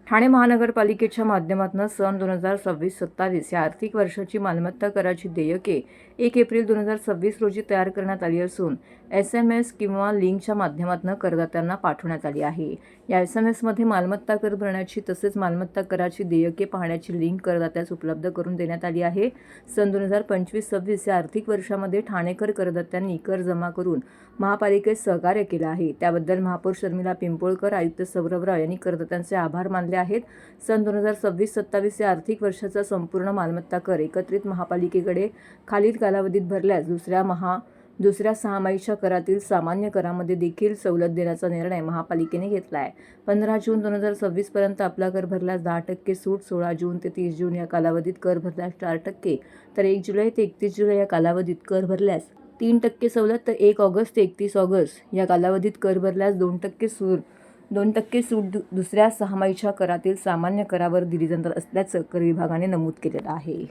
ठाणे महानगरपालिकेच्या माध्यमातून सन 2026-27 या आर्थिक वर्षाची मालमत्ता कराची देयके 1 एप्रिल 2026 रोजी तयार करण्यात आली असून SMS किंवा लिंकच्या माध्यमातून करदात्यांना पाठवण्यात आली आहे. या SMSमध्ये मालमत्ता कर भरण्याची तसेच मालमत्ता कराची देयके पाहण्याची लिंक करदात्यास उपलब्ध करून देण्यात आली आहे. सन 2025-26 या आर्थिक वर्षामध्ये ठाणेकर करदात्यांनी कर जमा करून महापालिकेस सहकार्य केलं आहे. त्याबद्दल महापौर शर्मिला पिंपोळकर, आयुक्त सौरभ राव यांनी करदात्यांचे आभार मानले आहेत. सन 2026-27 या आर्थिक वर्षाचा संपूर्ण मालमत्ता कर एकत्रित महापालिकेकडे खालील कालावधीत भरल्यास दुसऱ्या सहामाहीच्या करातील सामान्य करामध्ये देखील सवलत देण्याचा निर्णय महापालिकेने घेतला आहे. 15 जून 2026 पर्यंत आपला कर भरल्यास 10% सूट, 16 जून ते 30 जून या कालावधीत कर भरल्यास 4%, तर 1 जुलै ते 31 जुलै या कालावधीत कर भरल्यास 3% सवलत, तर 1 ऑगस्ट ते 31 ऑगस्ट या कालावधीत कर भरल्यास 2% सूट दुसऱ्या सहामाहीच्या करातील सामान्य करावर दिली जाणार असल्याचं कर विभागाने नमूद केलेलं आहे.